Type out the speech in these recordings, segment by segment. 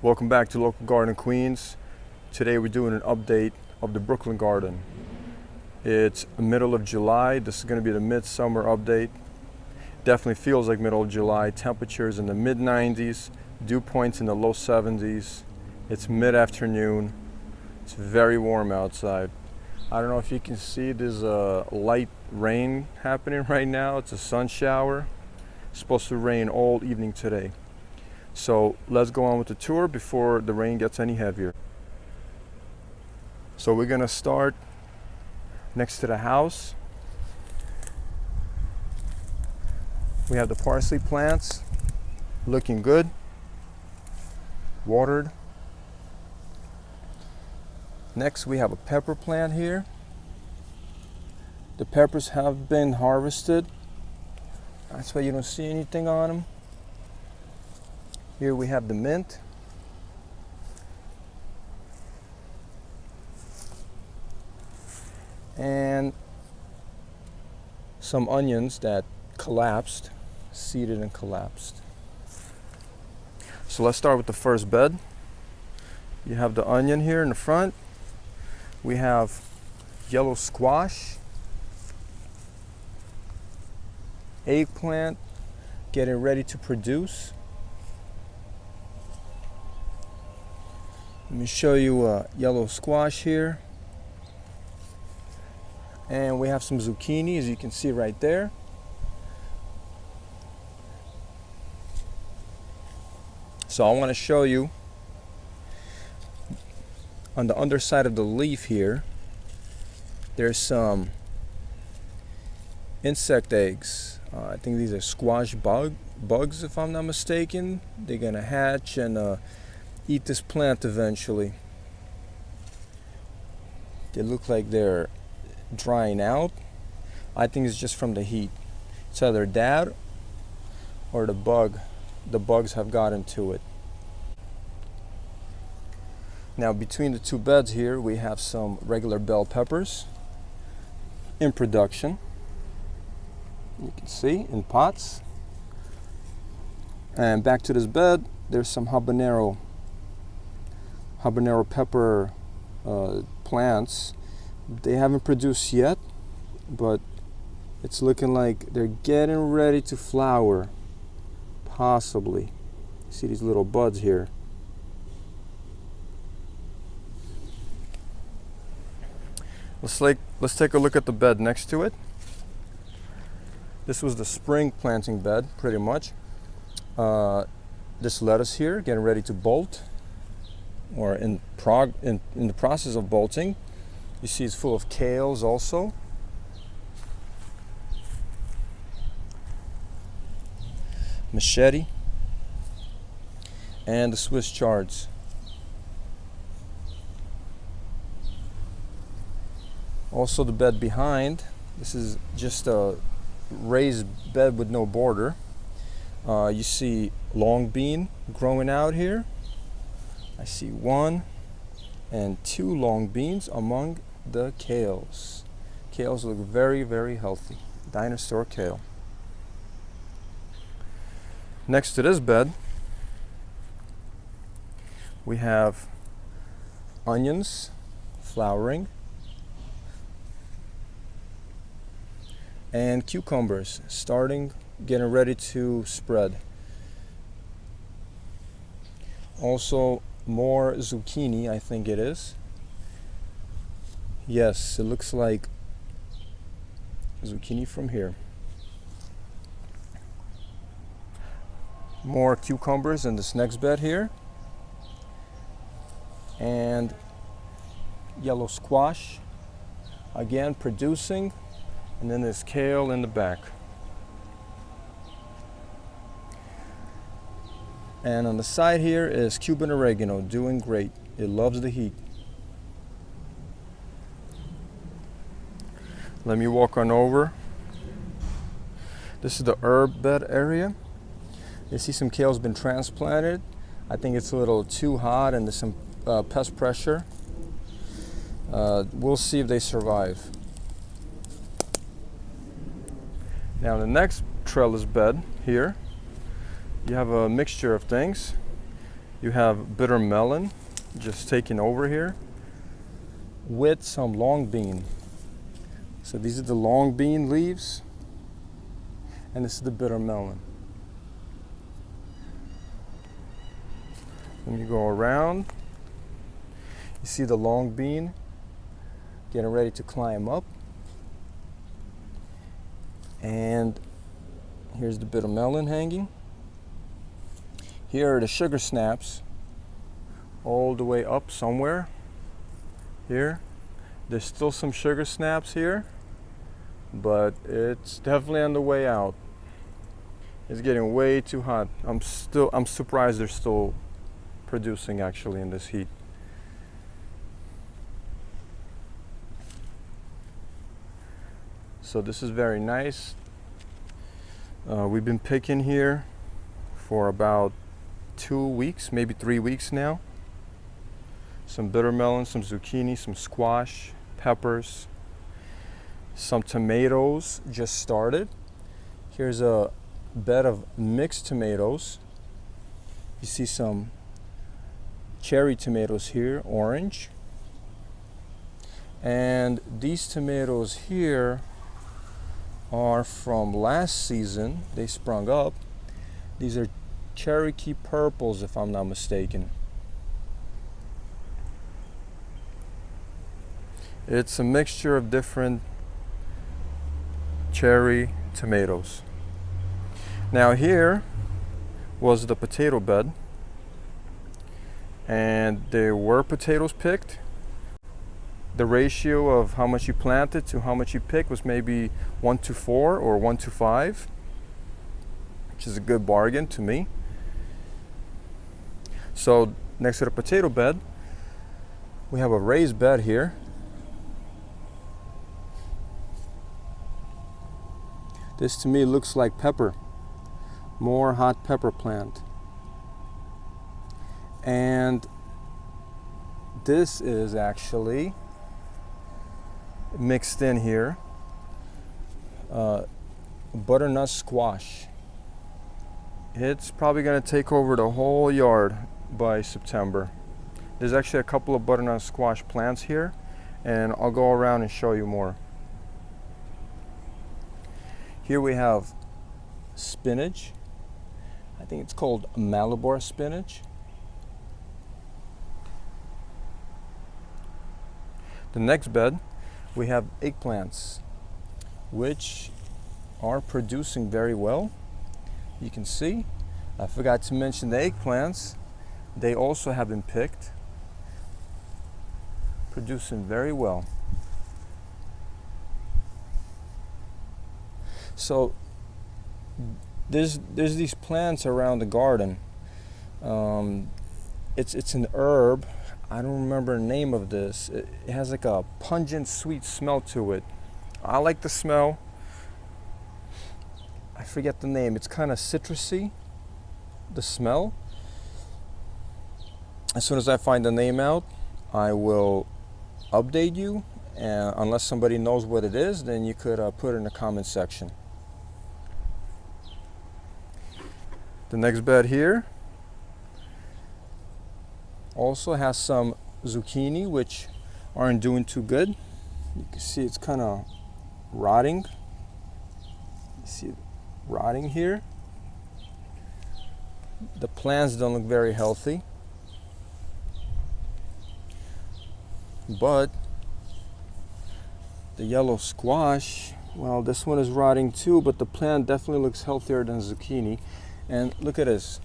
Welcome back to Local Garden Queens. Today we're doing an update of the Brooklyn garden. It's the middle of July. This is going to be the midsummer update. Definitely feels like middle of July. Temperatures in the mid 90s, dew points in the low 70s. It's mid-afternoon. It's very warm outside. I don't know if you can see, there's a light rain happening right now. It's a sun shower. It's supposed to rain all evening today. So let's go on with the tour before the rain gets any heavier. So we're gonna start next to the house. We have the parsley plants looking good, watered. Next we have a pepper plant here. The peppers have been harvested. That's why you don't see anything on them. Here we have the mint. And some onions that collapsed, seeded and collapsed. So let's start with the first bed. You have the onion here in the front. We have yellow squash, eggplant getting ready to produce. Let me show you yellow squash here. And we have some zucchini, as you can see right there. So I want to show you on the underside of the leaf here, there's some insect eggs. I think these are squash bugs, if I'm not mistaken. They're gonna hatch and eat this plant eventually. They look like they're drying out. I think it's just from the heat. It's either that or the bugs have gotten to it. Now between the two beds here we have some regular bell peppers in production. You can see in pots. And back to this bed there's some habanero pepper plants. They haven't produced yet, but it's looking like they're getting ready to flower, possibly. See these little buds here. Let's take a look at the bed next to it. This was the spring planting bed, pretty much. This lettuce here getting ready to bolt, or in the process of bolting. You see it's full of kales also. Machete. And the Swiss chards. Also the bed behind. This is just a raised bed with no border. You see long bean growing out here. I see one and two long beans among the kales. Kales look very, very healthy. Dinosaur kale. Next to this bed, we have onions flowering and cucumbers getting ready to spread. Also more zucchini, I think it is. Yes, it looks like zucchini from here. More cucumbers in this next bed here. And yellow squash, again producing. And then there's kale in the back. And on the side here is Cuban oregano, doing great. It loves the heat. Let me walk on over. This is the herb bed area. You see some kale's been transplanted. I think it's a little too hot and there's some pest pressure. We'll see if they survive. Now the next trellis bed here, you have a mixture of things. You have bitter melon just taking over here with some long bean. So these are the long bean leaves, and this is the bitter melon. When you go around, you see the long bean getting ready to climb up. And here's the bitter melon hanging. Here are the sugar snaps all the way up somewhere. Here. There's still some sugar snaps here, but it's definitely on the way out. It's getting way too hot. I'm surprised they're still producing actually in this heat. So this is very nice. We've been picking here for about 2 weeks, maybe 3 weeks now. Some bitter melon, some zucchini, some squash, peppers, some tomatoes just started. Here's a bed of mixed tomatoes. You see some cherry tomatoes here, orange. And these tomatoes here are from last season. They sprung up. These are Cherokee purples, if I'm not mistaken. It's a mixture of different cherry tomatoes. Now here was the potato bed, and there were potatoes picked. The ratio of how much you planted to how much you picked was maybe 1-4 or 1-5, which is a good bargain to me. So next to the potato bed, we have a raised bed here. This to me looks like pepper, more hot pepper plant. And this is actually mixed in here, butternut squash. It's probably going to take over the whole yard by September. There's actually a couple of butternut squash plants here, and I'll go around and show you more. Here we have spinach. I think it's called Malabar spinach. The next bed, we have eggplants, which are producing very well. You can see, I forgot to mention the eggplants. They also have been picked, producing very well. So there's these plants around the garden. It's an herb. I don't remember the name of this. It has like a pungent, sweet smell to it. I like the smell. I forget the name. It's kind of citrusy, the smell. As soon as I find the name out, I will update you. And unless somebody knows what it is, then you could put it in the comment section. The next bed here also has some zucchini, which aren't doing too good. You can see it's kind of rotting. You see it rotting here. The plants don't look very healthy, but the yellow squash, well, this one is rotting too, but the plant definitely looks healthier than zucchini. And look at this.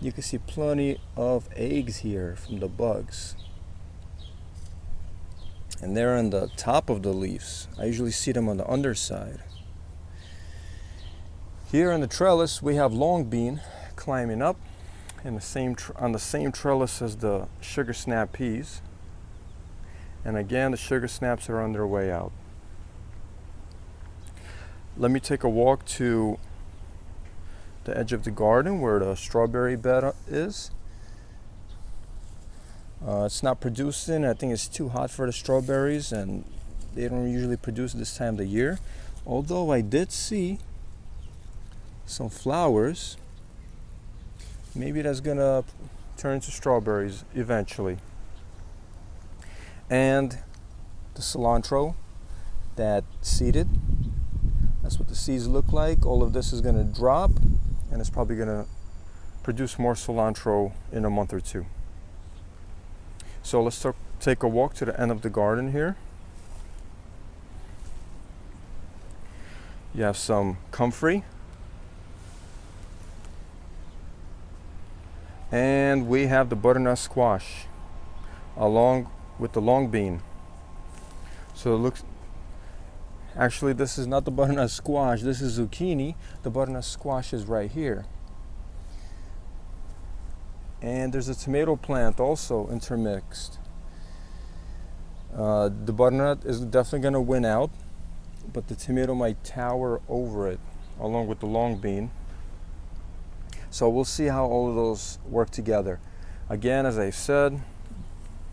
You can see plenty of eggs here from the bugs. And they're on the top of the leaves. I usually see them on the underside. Here on the trellis, we have long bean climbing up in on the same trellis as the sugar snap peas. And again, the sugar snaps are on their way out. Let me take a walk to the edge of the garden where the strawberry bed is. It's not producing. I think it's too hot for the strawberries, and they don't usually produce this time of the year. Although I did see some flowers. Maybe that's gonna turn into strawberries eventually. And the cilantro that seeded, that's what the seeds look like. All of this is going to drop, and it's probably going to produce more cilantro in a month or two. So let's take a walk to the end of the garden here. You have some comfrey, and we have the butternut squash along with the long bean. So it looks, actually this is not the butternut squash, this is zucchini. The butternut squash is right here. And there's a tomato plant also intermixed. The butternut is definitely going to win out, but the tomato might tower over it along with the long bean. So we'll see how all of those work together. Again, as I said,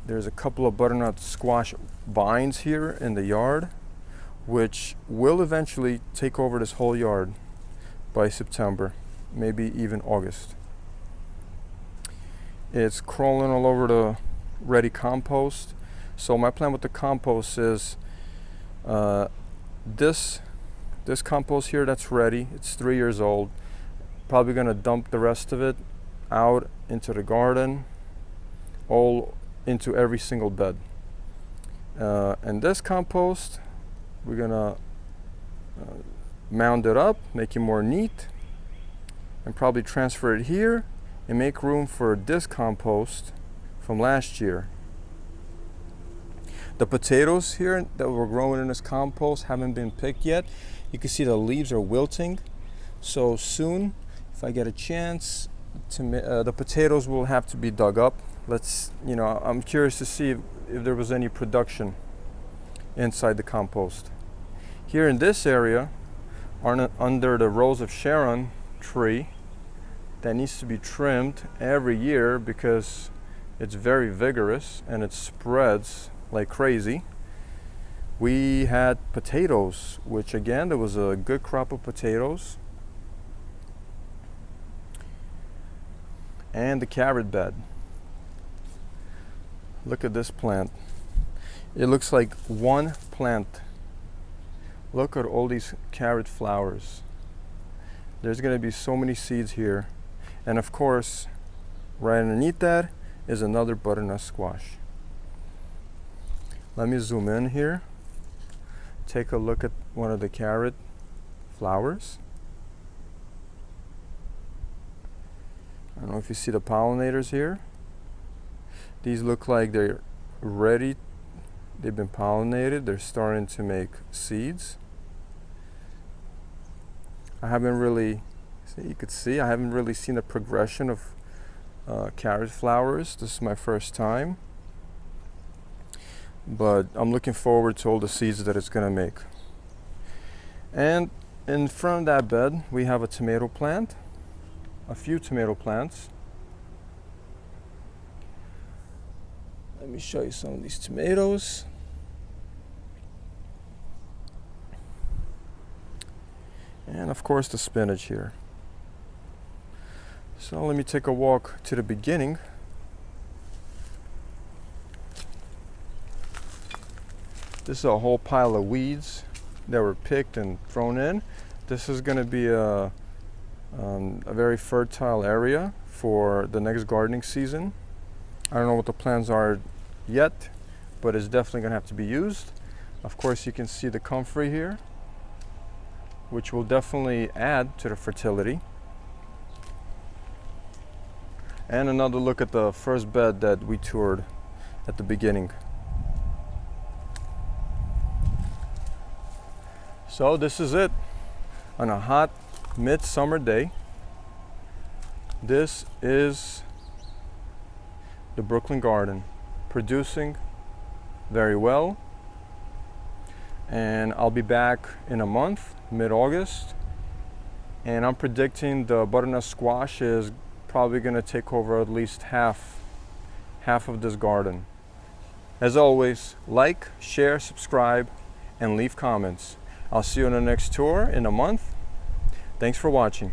there's a couple of butternut squash vines here in the yard, which will eventually take over this whole yard by September, maybe even August. It's crawling all over the ready compost. So my plan with the compost is this compost here that's ready, it's 3 years old. Probably gonna dump the rest of it out into the garden, all into every single bed. And this compost, we're gonna mound it up, make it more neat, and probably transfer it here and make room for this compost from last year. The potatoes here that were growing in this compost haven't been picked yet. You can see the leaves are wilting. So soon, if I get a chance, the potatoes will have to be dug up. I'm curious to see if there was any production inside the compost. Here in this area, under the Rose of Sharon tree, that needs to be trimmed every year because it's very vigorous and it spreads like crazy. We had potatoes, which again, there was a good crop of potatoes. And the carrot bed. Look at this plant. It looks like one plant. Look at all these carrot flowers. There's going to be so many seeds here. And of course, right underneath that is another butternut squash. Let me zoom in here. Take a look at one of the carrot flowers. I don't know if you see the pollinators here. These look like they're ready. They've been pollinated. They're starting to make seeds. I haven't really seen the progression of carrot flowers. This is my first time. But I'm looking forward to all the seeds that it's going to make. And in front of that bed, we have a tomato plant. A few tomato plants. Let me show you some of these tomatoes. And of course the spinach here. So let me take a walk to the beginning. This is a whole pile of weeds that were picked and thrown in. This is going to be a very fertile area for the next gardening season. I don't know what the plans are yet, but it's definitely going to have to be used. Of course, you can see the comfrey here, which will definitely add to the fertility. And another look at the first bed that we toured at the beginning. So this is it on a hot midsummer day. This is the Brooklyn garden, producing very well. And I'll be back in a month, mid-August, and I'm predicting the butternut squash is probably going to take over at least half of this garden. As always, like, share, subscribe, and leave comments. I'll see you on the next tour in a month. Thanks for watching.